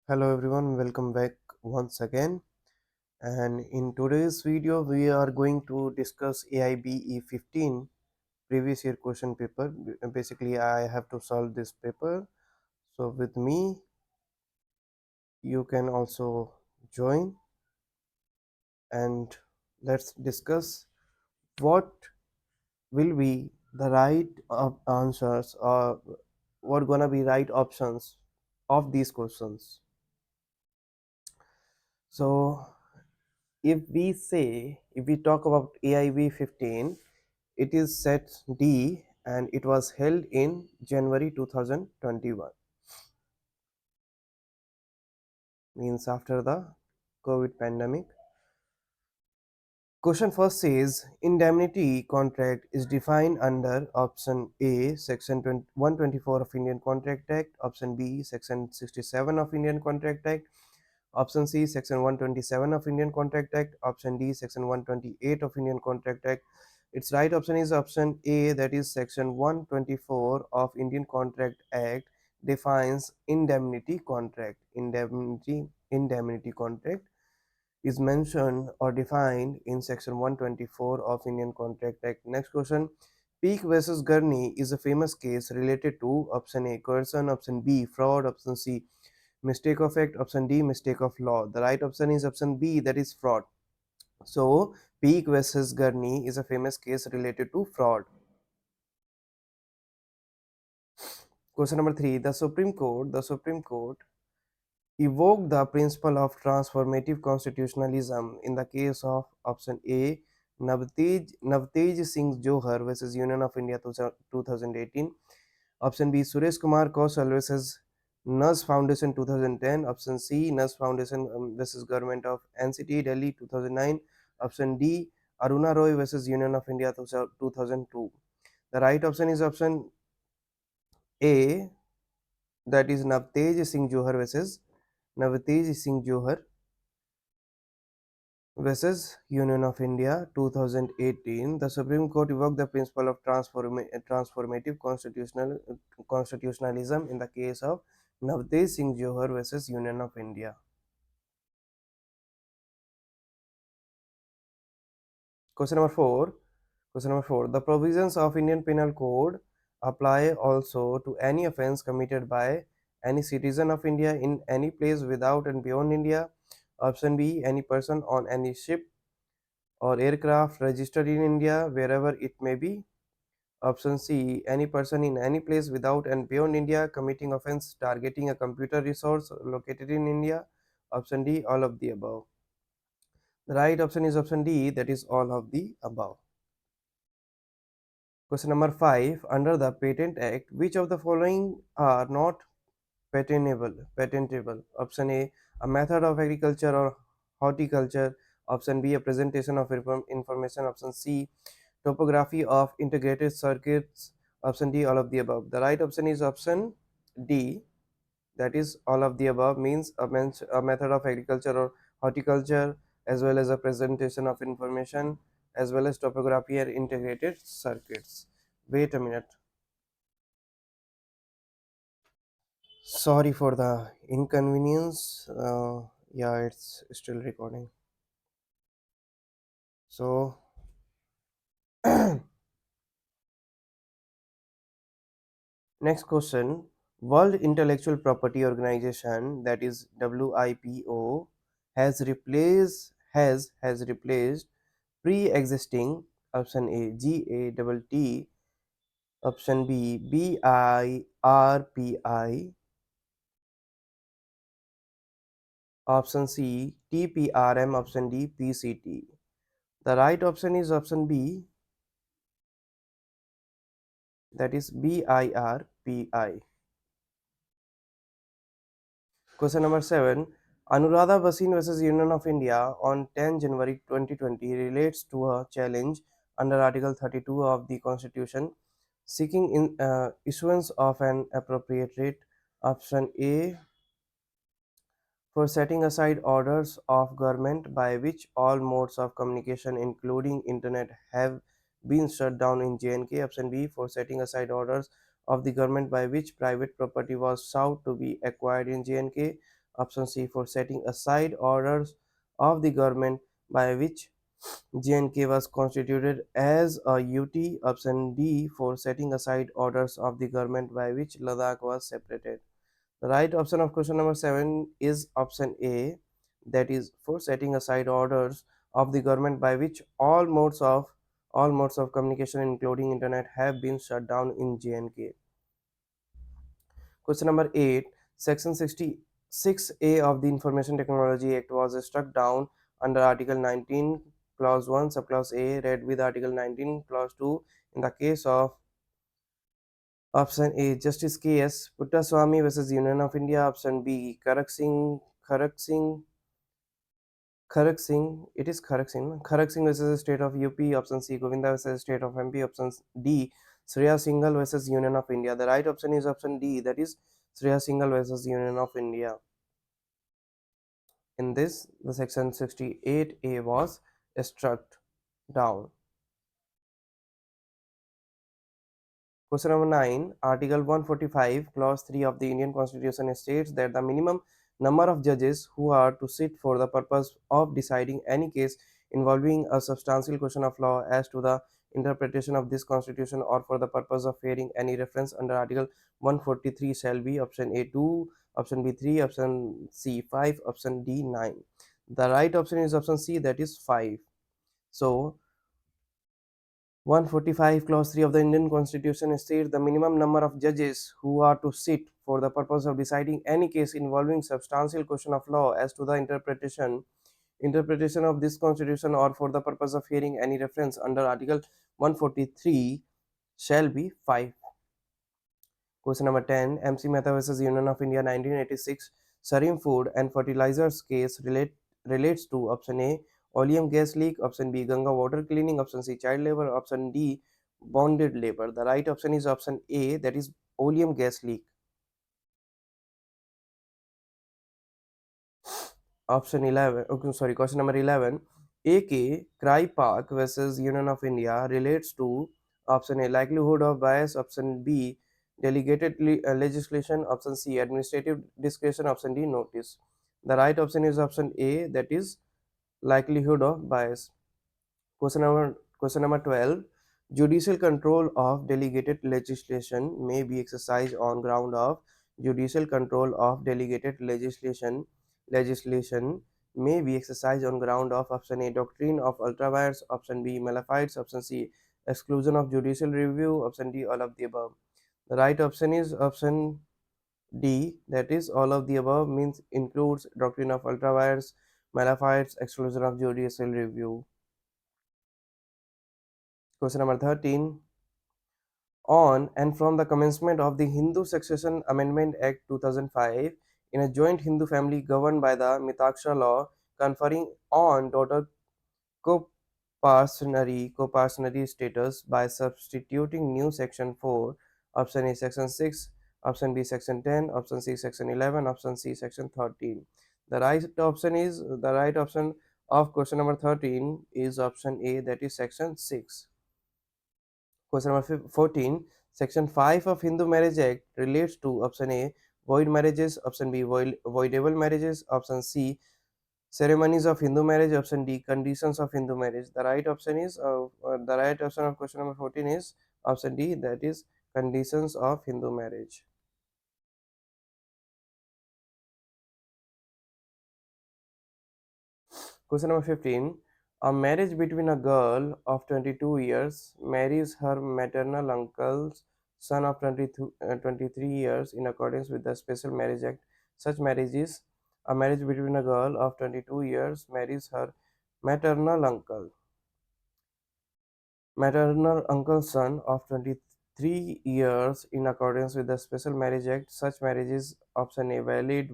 Hello everyone, welcome back once again. And in today's video, we are going to discuss AIBE 15 previous year question paper. Basically, I have to solve this paper. So, with me, you can also join and let's discuss what will be the right answers or what gonna be right options of these questions. So, if we talk about AIB 15, it is set D and it was held in January 2021, means after the COVID pandemic. Question first says indemnity contract is defined under option A, section 124 of Indian Contract Act, option B, section 67 of Indian Contract Act, option C, section 127 of Indian Contract Act, option D, section 128 of Indian Contract Act. Its right option is option A, that is section 124 of Indian Contract Act defines indemnity contract. Indemnity contract is mentioned or defined in section 124 of Indian Contract Act. Next question. Peak versus Gurney is a famous case related to option A, coercion, option B, fraud, option C, mistake of fact, option D, mistake of law. The right option is option B, that is fraud. So, Peak versus Gurney is a famous case related to fraud. Question number 3. The Supreme Court evoked the principle of transformative constitutionalism in the case of option A, Navtej Singh Johar versus Union of India 2018, option B, Suresh Kumar Kaushal versus NUS Foundation 2010, option C, NUS Foundation versus Government of NCT Delhi 2009, option D, Aruna Roy versus Union of India 2002. The right option is option A, that is Navtej Singh Johar versus Union of India 2018. The Supreme Court evoked the principle of transformative constitutionalism in the case of Navtej Singh Johar versus Union of India. Question number 4. Question number 4. The provisions of Indian Penal Code apply also to any offence committed by any citizen of India in any place without and beyond India. Option B, any person on any ship or aircraft registered in India wherever it may be. Option C, any person in any place without and beyond India committing offence targeting a computer resource located in India. Option D, all of the above. The right option is option D, that is all of the above. Question number 5. Under the Patent Act, which of the following are not patentable? Option A method of agriculture or horticulture. Option B, a presentation of information. Option C, topography of integrated circuits. Option D, all of the above. The right option is option D, that is all of the above, means a method of agriculture or horticulture, as well as a presentation of information, as well as topography and integrated circuits. Wait a minute. Sorry for the inconvenience. Yeah, it's still recording. So, next question. World Intellectual Property Organization, that is WIPO, has replaced pre-existing option A GATT, option B BIRPI, option C TPRM, option D PCT. The right option is option B, that is BIRPI. Question number 7. Anuradha Bhasin versus Union of India on 10 January 2020 relates to a challenge under Article 32 of the Constitution seeking issuance of an appropriate rate. Option A, for setting aside orders of government by which all modes of communication including internet have been shut down in J&K. Option B, for setting aside orders of the government by which private property was sought to be acquired in J&K. Option C for setting aside orders of the government by which JNK was constituted as a UT. Option D for setting aside orders of the government by which Ladakh was separated. The right option of question number 7 is option A, that is for setting aside orders of the government by which all modes of communication including internet have been shut down in JNK. Question number 8. Section 66A of the Information Technology Act was struck down under Article 19, Clause 1, Subclause A, read with Article 19, Clause 2 in the case of option A. Justice K.S. Puttaswamy versus Union of India. Option B. Kharak Singh versus the State of UP. Option C. Govinda versus the State of MP. Option D. Shreya Singhal versus Union of India. The right option is option D, that is Shreya Singhal versus Union of India. In this, the section 68A was struck down. Question number 9. Article 145, Clause 3 of the Indian Constitution states that the minimum number of judges who are to sit for the purpose of deciding any case involving a substantial question of law as to the interpretation of this constitution or for the purpose of hearing any reference under Article 143 shall be option A 2, option B 3, option C 5, option D 9. The right option is option C, that is 5. So 145 Clause 3 of the Indian Constitution states the minimum number of judges who are to sit for the purpose of deciding any case involving substantial question of law as to the interpretation of this constitution or for the purpose of hearing any reference under Article 143 shall be 5. Question number 10. MC Mehta versus Union of India 1986 Sarin Food and Fertilizers case relates to option A. Oleum gas leak, option B. Ganga water cleaning, option C. Child labor, option D. Bonded labor. The right option is option A, that is oleum gas leak. Option 11, okay, sorry, question number 11. AK Cry Park versus Union of India relates to option A. Likelihood of bias, option B. Delegated legislation, option C. Administrative discretion, option D. Notice. The right option is option A, that is likelihood of bias. Question number 12. Judicial control of delegated legislation may be exercised on ground of judicial control of delegated legislation may be exercised on ground of option A. Doctrine of ultra vires, option B. Malefites, option C. Exclusion of judicial review, option D. All of the above. The right option is option D, that is all of the above, means includes doctrine of ultra vires, Malefites, exclusion of judicial review. Question number 13. On and from the commencement of the Hindu Succession Amendment Act 2005, in a joint Hindu family governed by the Mitaksha law, conferring on daughter co-parsonary status by substituting new section 4, option A section 6, option B section 10, option C section 11, option C section 13. The right option of question number 13 is option A, that is section 6. Question number 14. Section 5 of Hindu Marriage Act relates to option A. Void marriages, option B. Voidable marriages, option C. Ceremonies of Hindu marriage, option D. Conditions of Hindu marriage. The right option of question number 14 is option D, that is conditions of Hindu marriage. Question number 15. A marriage between a girl of 22 years marries her maternal uncle's son of 23 years in accordance with the Special Marriage Act. Such marriage is a marriage between a girl of 22 years marries her maternal uncle. Maternal uncle's son of 23 years in accordance with the Special Marriage Act. Such marriage is option A valid,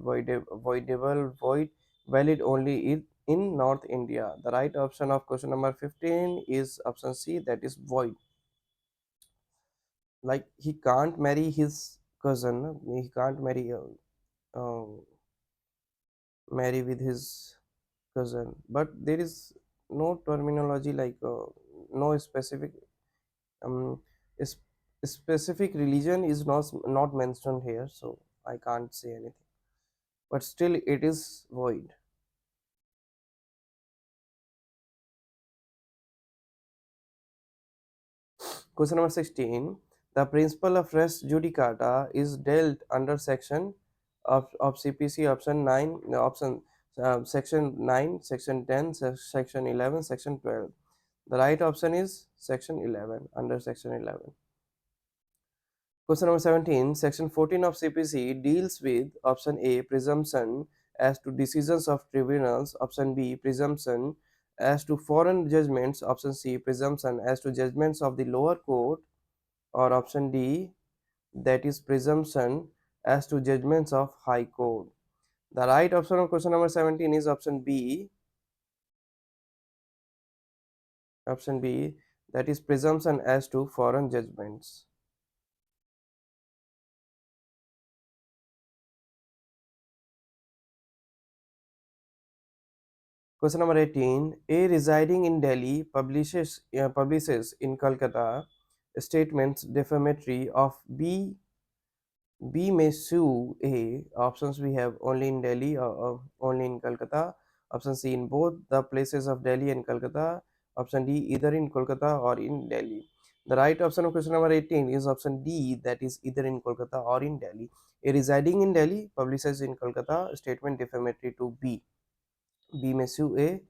valid only in North India. The right option of question number 15 is option C, that is void. Like he can't marry his cousin, he can't uh, marry with his cousin, but there is no terminology like no specific um, is specific religion is not mentioned here, so I can't say anything. but still it is void. Question number 16. The principle of res judicata is dealt under section of CPC option 9, section 9, section 10, section 11, section 12. The right option is section 11, under section 11. Question number 17. Section 14 of CPC deals with option A, presumption as to decisions of tribunals, option B, presumption as to foreign judgments, option C, presumption as to judgments of the lower court, or option D, that is presumption as to judgments of high court. The right option of question number 17 is option B, that is presumption as to foreign judgments. Question number 18. A residing in Delhi publishes in Calcutta statements defamatory of B. B may sue A. Options we have only in Delhi or only in Calcutta. Option C, in both the places of Delhi and Calcutta. Option D, either in Kolkata or in Delhi. The right option of question number 18 is option D, that is either in Kolkata or in Delhi. A residing in Delhi publishes in Kolkata statement defamatory to B. B may sue A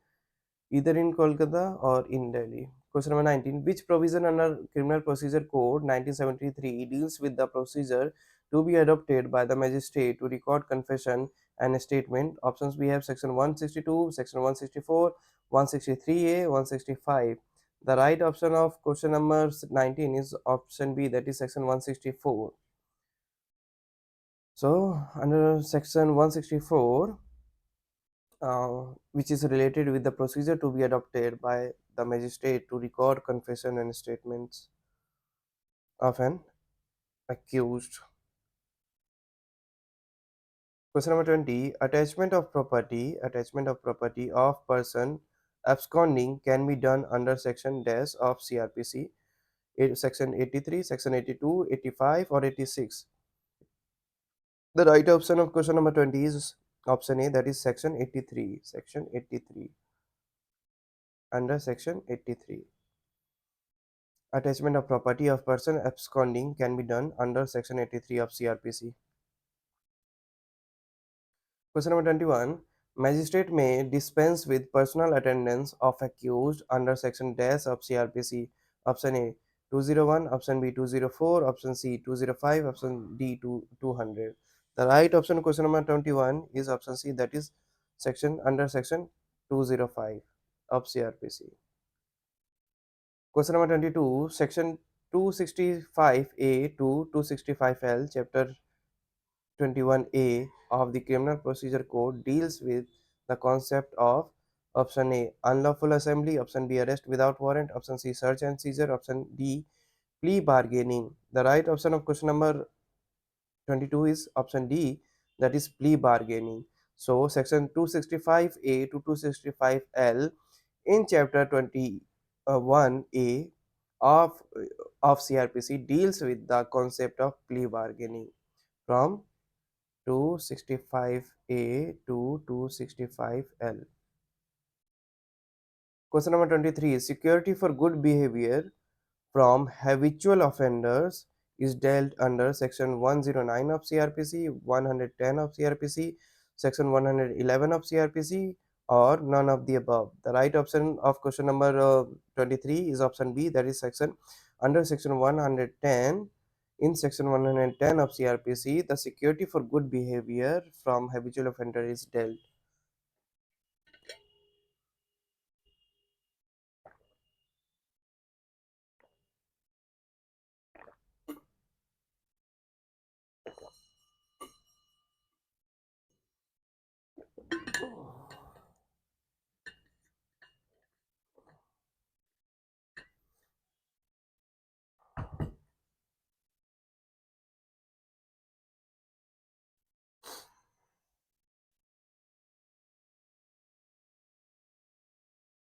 either in Kolkata or in Delhi. Question number 19. Which provision under Criminal Procedure Code 1973 deals with the procedure to be adopted by the magistrate to record confession and statement? Options we have section 162, section 164, 163A, 165. The right option of question number 19 is option B, that is section 164. So, under section 164, which is related with the procedure to be adopted by the magistrate to record confession and statements of an accused. Question number 20. Attachment of property of person absconding can be done under section dash of CRPC, section 83, section 82, 85, or 86. The right option of question number 20 is option A, that is section 83. Section 83. Under section 83. Attachment of property of person absconding can be done under section 83 of CRPC. Question number 21. Magistrate may dispense with personal attendance of accused under section dash of CRPC. Option A 201, option B 204, option C 205, option D 200. The right option question number 21 is option C, that is section under section 205 of CRPC. Question number 22. Section 265A to 265L, Chapter 21A of the Criminal Procedure Code deals with the concept of option A, unlawful assembly, option B, arrest without warrant, option C, search and seizure, option D, plea bargaining. The right option of question number 22 is option D, that is plea bargaining. So, section 265A to 265L in chapter 21A of CRPC deals with the concept of plea bargaining from 265A to 265L. Question number 23. Security for good behavior from habitual offenders is dealt under section 109 of CRPC, 110 of CRPC, section 111 of CRPC, or none of the above. The right option of question number 23 is option B, that is section under section 110. In section 110 of CRPC, the security for good behavior from habitual offender is dealt.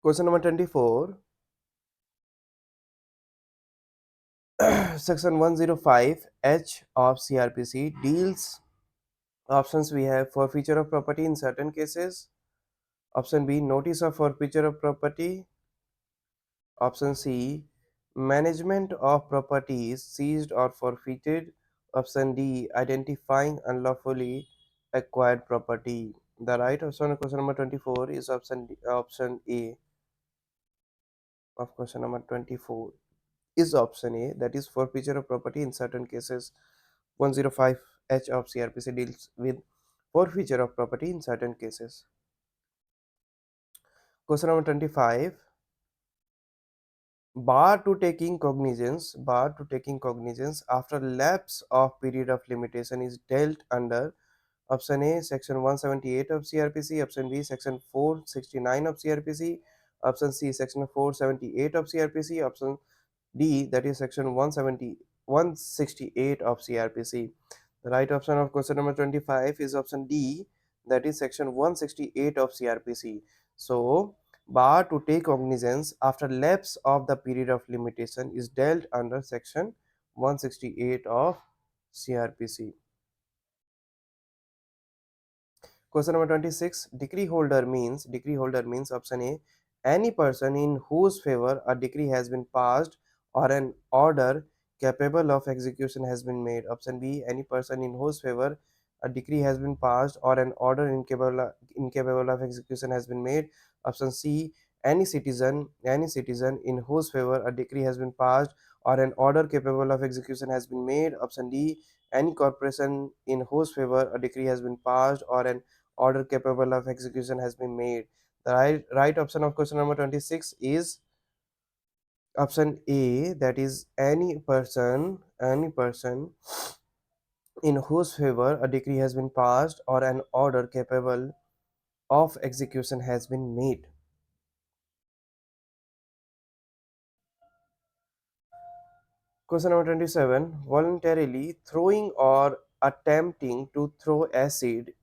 Question number 24. Section 105H of CRPC deals Options we have: forfeiture of property in certain cases. Option B, notice of forfeiture of property. Option C, management of properties seized or forfeited. Option D, identifying unlawfully acquired property. The right option of question number 24 is option A of question number 24 is option A, that is forfeiture of property in certain cases. 105H of CRPC deals with forfeiture of property in certain cases. Question number 25, bar to taking cognizance after lapse of period of limitation is dealt under option A section 178 of CRPC, option B section 469 of CRPC, option C section 478 of CRPC, option D, that is section 168 of CRPC. The right option of question number 25 is option D, that is section 168 of CRPC. So, bar to take cognizance after lapse of the period of limitation is dealt under section 168 of CRPC. Question number 26. Decree holder means option A, any person in whose favor a decree has been passed or an order capable of execution has been made. Option B, any person in whose favor a decree has been passed or an order incapable of execution has been made. Option C, any citizen in whose favor a decree has been passed or an order capable of execution has been made. Option D, any corporation in whose favor a decree has been passed or an order capable of execution has been made. The right option of question number 26 is option A, that is any person in whose favor a decree has been passed or an order capable of execution has been made. Question number 27. Voluntarily throwing or attempting to throw acid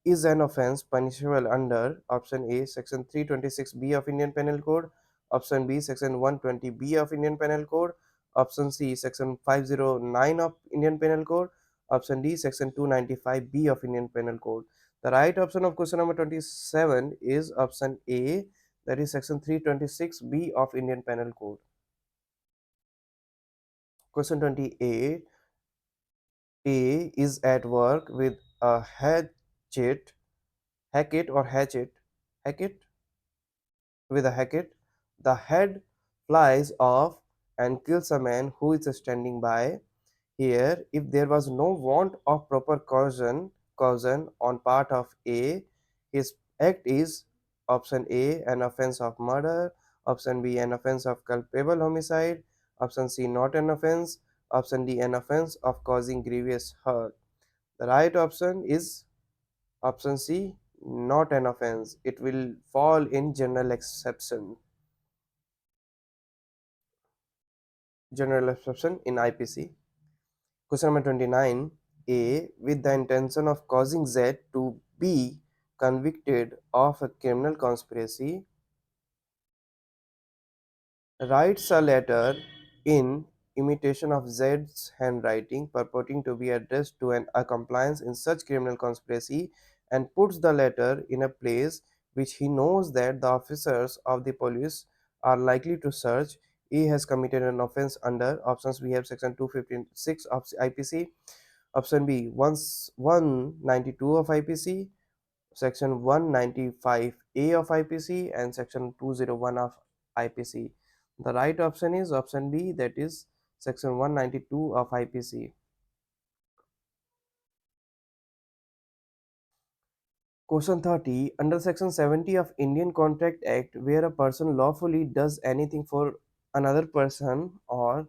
is an offense punishable under option A section 326B of Indian Penal Code, option B section 120B of Indian Penal Code, option C section 509 of Indian Penal Code, option D section 295B of Indian Penal Code. The right option of question number 27 is option A, that is section 326B of Indian Penal Code. Question 28. A is at work with a hacket with a hacket. The head flies off and kills a man who is standing by. Here, if there was no want of proper caution on part of A, his act is option A, an offense of murder, option B, an offense of culpable homicide, option C, not an offense, option D, an offense of causing grievous hurt. The right option is option C, not an offense. It will fall in general exception in IPC. Question number 29. A, with the intention of causing Z to be convicted of a criminal conspiracy, writes a letter in imitation of Z's handwriting purporting to be addressed to an accomplice in such criminal conspiracy and puts the letter in a place which he knows that the officers of the police are likely to search. He has committed an offense under options we have section 256 of IPC, option B 192 of IPC, section 195A of IPC, and section 201 of IPC. The right option is option B, that is section 192 of IPC. Question 30. Under section 70 of Indian Contract Act, where a person lawfully does anything for another person or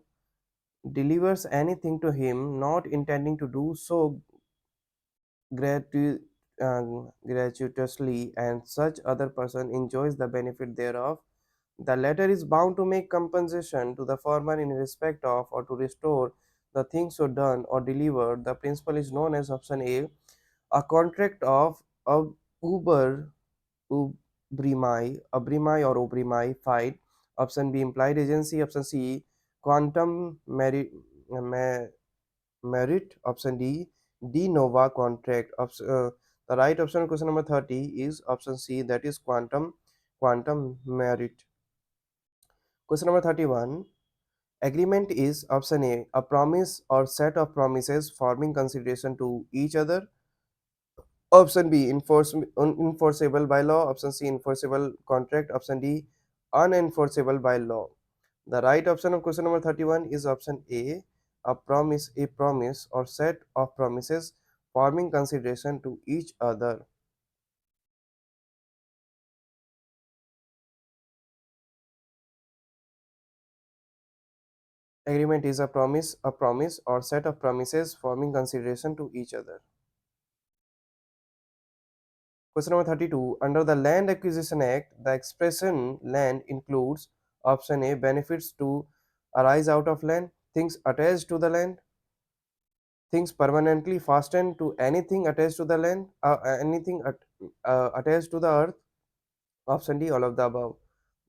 delivers anything to him not intending to do so gratu- gratuitously, and such other person enjoys the benefit thereof, the latter is bound to make compensation to the former in respect of or to restore the thing so done or delivered. The principle is known as option A contract of uber ubrimai fight. Option B, implied agency. Option C, quantum merit. Option D, de novo contract. The right option on question number 30 is option C, that is quantum merit. Question number 31. Agreement is option A promise or set of promises forming consideration to each other. Option B, enforceable by law. Option C, enforceable contract. Option D, unenforceable by law. The right option of question number 31 is option A, a promise or set of promises forming consideration to each other. Agreement is a promise or set of promises forming consideration to each other. Question number 32. Under the Land Acquisition Act, the expression land includes option A, benefits to arise out of land, things attached to the land, things permanently fastened to anything attached to the land, attached to the earth. Option D, all of the above.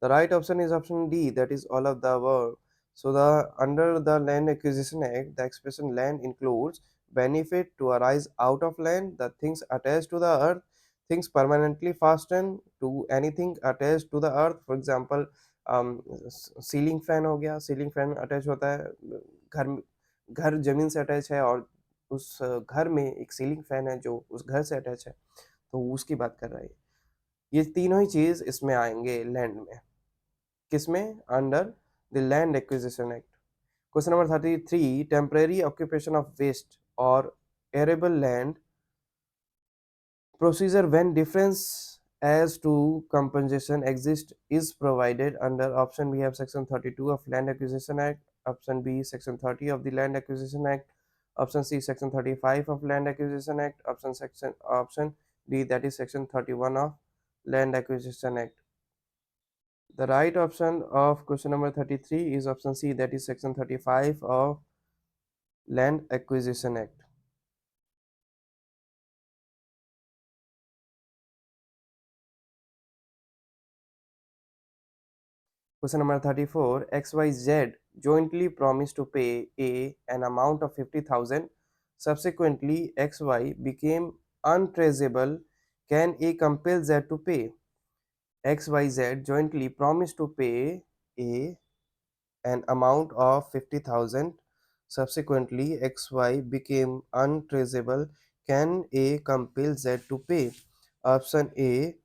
The right option is option D, that is all of the above. So the under the Land Acquisition Act, the expression land includes benefit to arise out of land, the things attached to the earth, things permanently fastened to anything attached to the earth. For example, ceiling fan हो गया, ceiling fan attach होता है घर घर जमीन से attach है और उस घर में एक सीलिंग फैन है जो उस घर से अटैच है, तो उसकी बात कर रहा है। ये तीनों ही चीज इसमें आएंगे लैंड में, किसमें, under the land acquisition act. Question number 33, temporary occupation of waste और arable land procedure when difference as to compensation exists is provided under option. We have section 32 of Land Acquisition Act, option B section 30 of the Land Acquisition Act, option C section 35 of Land Acquisition Act, option D, that is section 31 of Land Acquisition Act. The right option of question number 33 is option C, that is section 35 of Land Acquisition Act. Question number 34. XYZ jointly promised to pay A an amount of 50,000. Subsequently, XY became untraceable. Can A compel Z to pay? XYZ jointly promised to pay A an amount of 50,000. Subsequently, XY became untraceable. Can A compel Z to pay? Option A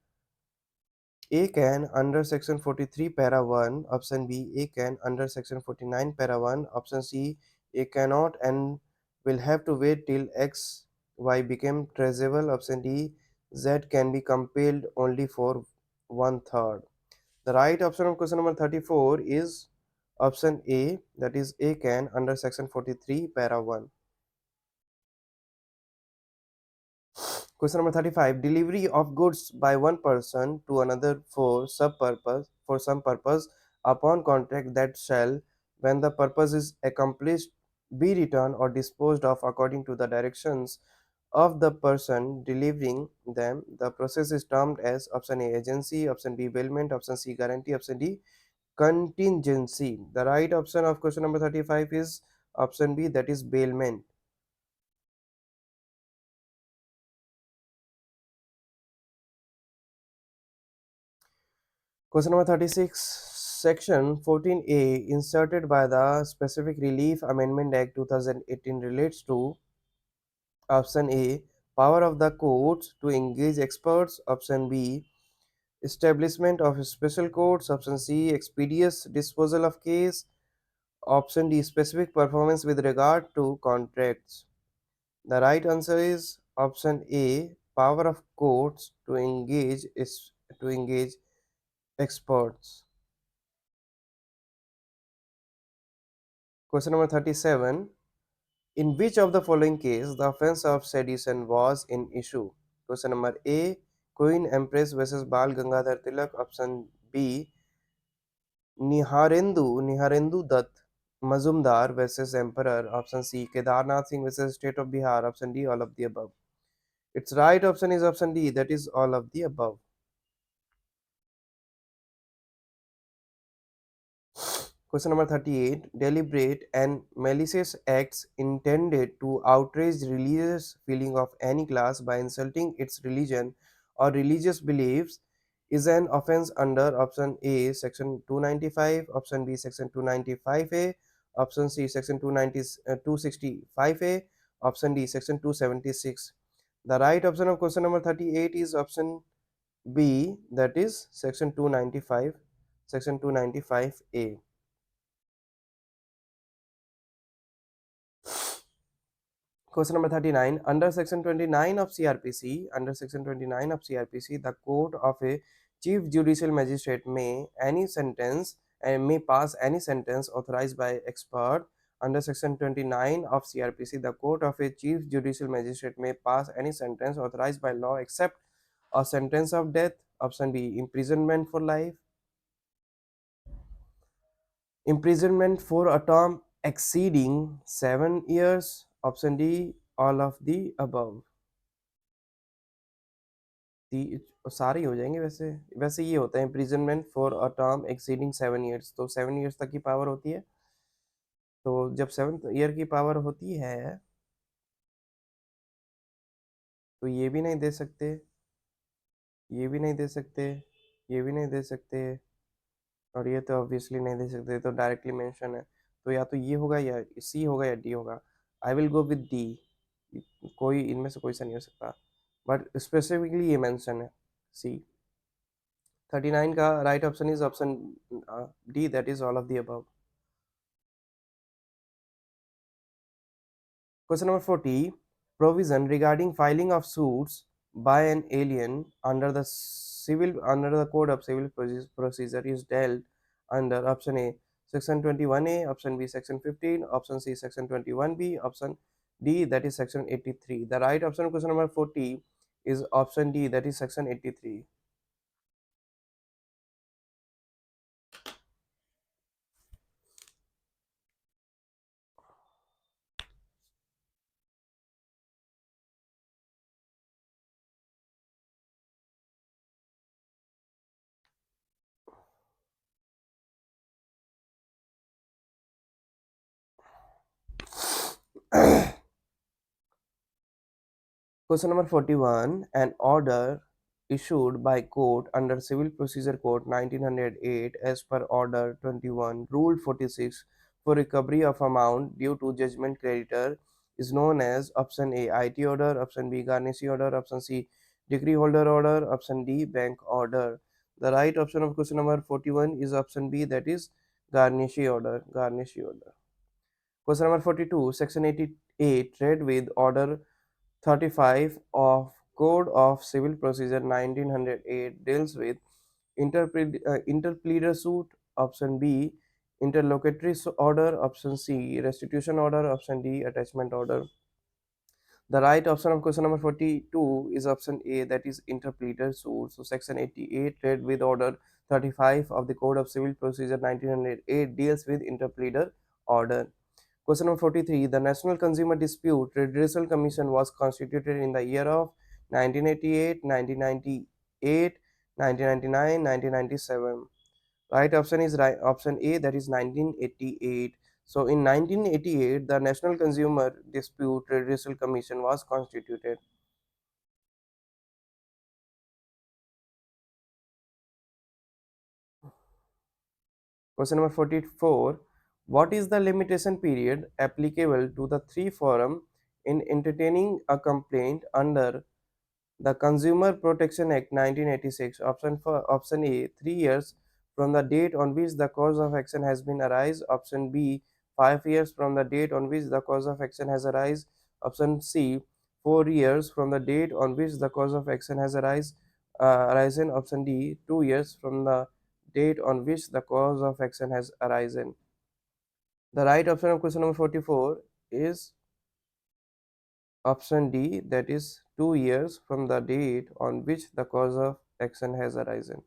can under section 43 para 1. Option B, A can under section 49 para 1. Option C, A cannot and will have to wait till X Y became traceable. Option D, Z can be compelled only for one third. The right option of question number 34 is option A, that is A can under section 43 para 1. Question number 35. Delivery of goods by one person to another for some purpose upon contract that shall, when the purpose is accomplished, be returned or disposed of according to the directions of the person delivering them. The process is termed as option A, agency, option B, bailment, option C, guarantee, option D, contingency. The right option of question number 35 is option B, that is bailment. Question number 36. Section 14A inserted by the Specific Relief Amendment Act 2018 relates to option A, power of the courts to engage experts, option B, establishment of special courts, option C, expeditious disposal of case, option D, specific performance with regard to contracts. The right answer is option A, power of courts to engage experts. Question number 37. In which of the following case the offense of sedition was in issue? Question number A, Queen Empress versus Bal Gangadhar Tilak. Option B, Niharendu Dutt Mazumdar versus Emperor. Option C, Kedarnath Singh versus State of Bihar. Option D, all of the above. Its right option is option D, that is all of the above. Question number 38. Deliberate and malicious acts intended to outrage religious feeling of any class by insulting its religion or religious beliefs is an offense under option A section 295, option B section 295A, option C section 290, 265A, option D section 276. The right option of question number 38 is option B, that is section 295, section 295A. Question number 39. Under section 29 of CRPC, the court of a chief judicial magistrate may pass any sentence authorized by expert. Under section 29 of CRPC, the court of a chief judicial magistrate may pass any sentence authorized by law except a sentence of death. Option B, imprisonment for life, imprisonment for a term exceeding 7 years. Option D, all of the above. सारे ही हो जाएंगे वैसे। वैसे ये होता है imprisonment for a term exceeding 7 years, तो 7 years तक की पावर होती है। तो जब 7th ईयर की पावर होती है तो ये भी नहीं दे सकते, ये भी नहीं दे सकते, ये भी नहीं दे सकते, और ये तो ऑब्वियसली नहीं दे सकते, तो डायरेक्टली मेंशन है। तो या तो ये होगा या सी होगा या डी होगा। I will go with D. कोई इनमें से कोई सा नहीं हो सकता, बट स्पेसिफिकली ये मेंशन है सी। 39 का right option is option D, that is all of the above. Question number 40. Provision regarding filing of suits by an alien under the Code of Civil Procedure is dealt under option A section 21A, option B section 15, option C section 21B, option D, that is section 83. The right option of question number 40 is option D, that is section 83. Question number 41. An order issued by court under Civil Procedure Code 1908 as per Order 21, Rule 46 for recovery of amount due to judgment creditor is known as option A IT order, option B garnishee order, option C decree holder order, option D bank order. The right option of question number 41 is option B, that is garnishee order. Garnishee order. Question number 42. Section 88 read with Order 35 of Code of Civil Procedure 1908 deals with interpleader suit, option B interlocutory order, option C restitution order, option D attachment order. The right option of question number 42 is option A, that is interpleader suit. So section 88 read with Order 35 of the Code of Civil Procedure 1908 deals with interpleader order. Question number 43. The National Consumer Dispute Redressal Commission was constituted in the year of 1988, 1998, 1999, 1997. Right option is right option A, that is 1988. So in 1988, the National Consumer Dispute Redressal Commission was constituted. Question number 44. What is the limitation period applicable to the three forum in entertaining a complaint under the Consumer Protection Act 1986? Option A 3 years from the date on which the cause of action has been arise. Option B 5 years from the date on which the cause of action has arise. Option C 4 years from the date on which the cause of action has arisen. Option D 2 years from the date on which the cause of action has arisen. The right option of question number 44 is option D, that is 2 years from the date on which the cause of action has arisen.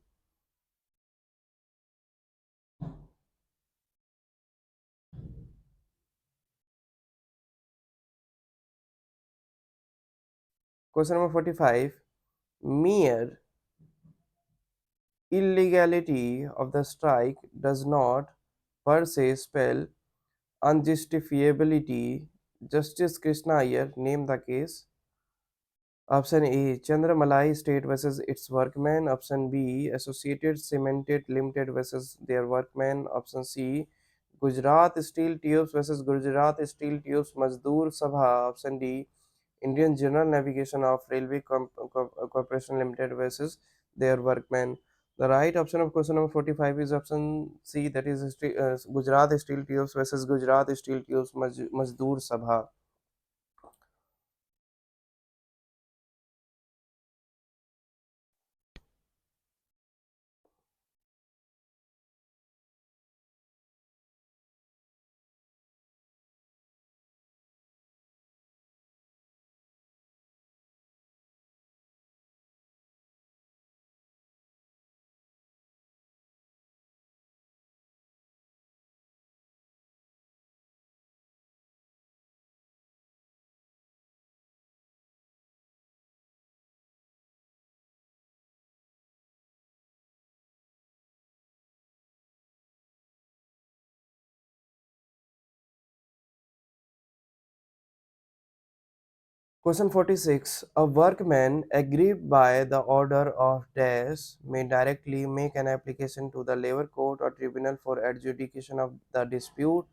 Question number 45. Mere illegality of the strike does not per se spell unjustifiability. Justice Krishna Iyer named the case. Option A, Chandramalai State versus its workmen. Option B, Associated Cemented Limited versus their workmen. Option C, Gujarat Steel Tubes versus Gujarat Steel Tubes Mazdoor Sabha. Option D, Indian General Navigation of Railway Corporation Limited versus their workmen. The right option of question number 45 is option C, that is Gujarat Steel Tubes versus Gujarat Steel Tubes Mazdoor Sabha. Question 46. A workman aggrieved by the order of dash may directly make an application to the labor court or tribunal for adjudication of the dispute,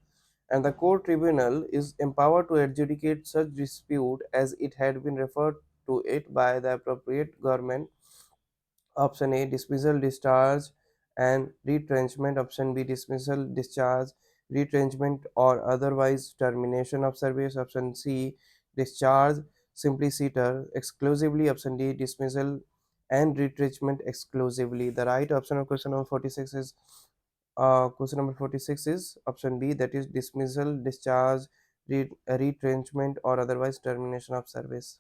and the court tribunal is empowered to adjudicate such dispute as it had been referred to it by the appropriate government. Option A, dismissal, discharge, and retrenchment. Option B, dismissal, discharge, retrenchment, or otherwise termination of service. Option C, discharge, simpliciter, exclusively. Option D, dismissal and retrenchment exclusively. The right option of question number 46 is option B, that is dismissal, discharge, retrenchment, or otherwise termination of service.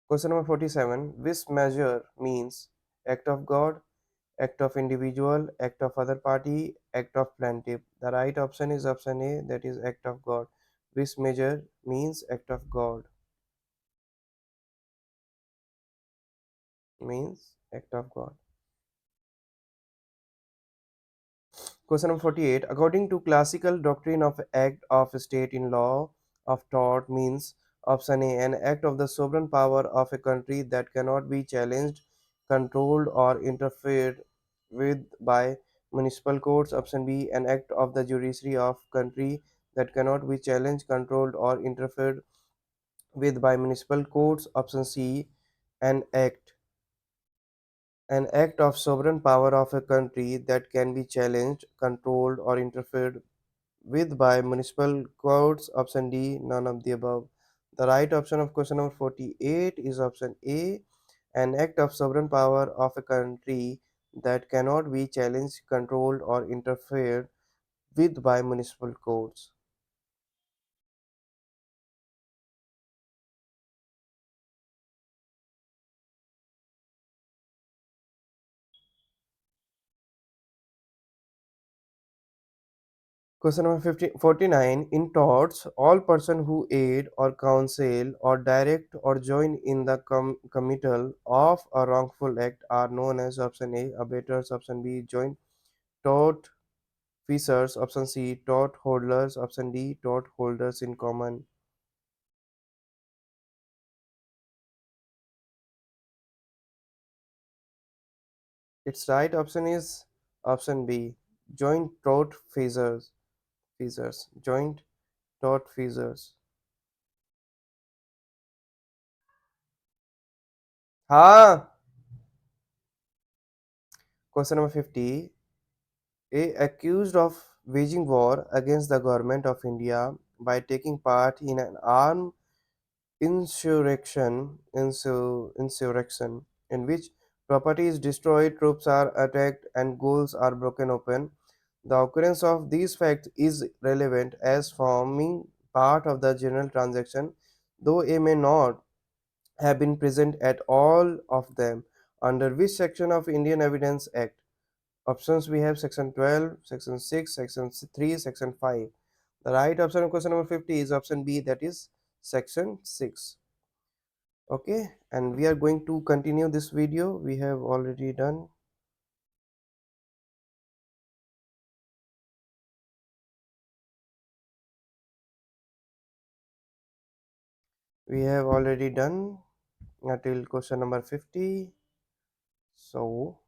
Question number 47. Which measure means act of God, act of individual, act of other party, act of plaintiff? The right option is option A, that is act of God. Which measure means act of God, means act of God. Question number 48. According to classical doctrine of act of state in law of tort means option A, an act of the sovereign power of a country that cannot be challenged, controlled, or interfered with by municipal courts. Option B, an act of the judiciary of country that cannot be challenged, controlled, or interfered with by municipal courts. Option C, an act an act of sovereign power of a country that can be challenged, controlled, or interfered with by municipal courts. Option D, none of the above. The right option of question number 48 is option A, an act of sovereign power of a country that cannot be challenged, controlled, or interfered with by municipal courts. Question number 49. In torts, all persons who aid or counsel or direct or join in the committal of a wrongful act are known as option A, abettors, option B, joint tort feasors, option C, tort holders, option D, tort holders in common. Its right option is option B, joint tort joint tort feasors. हाँ. Question number 50. A accused of waging war against the government of India by taking part in an armed insurrection in which property is destroyed, troops are attacked, and goals are broken open. The occurrence of these facts is relevant as forming part of the general transaction, though A may not have been present at all of them. Under which section of Indian Evidence Act? Options we have section 12, section 6, section 3, section 5. The right option of question number 50 is option B, that is section 6. Okay, and we are going to continue this video. We have already done We have already done until question number 50. So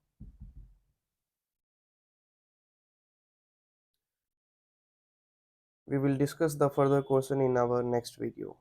we will discuss the further question in our next video.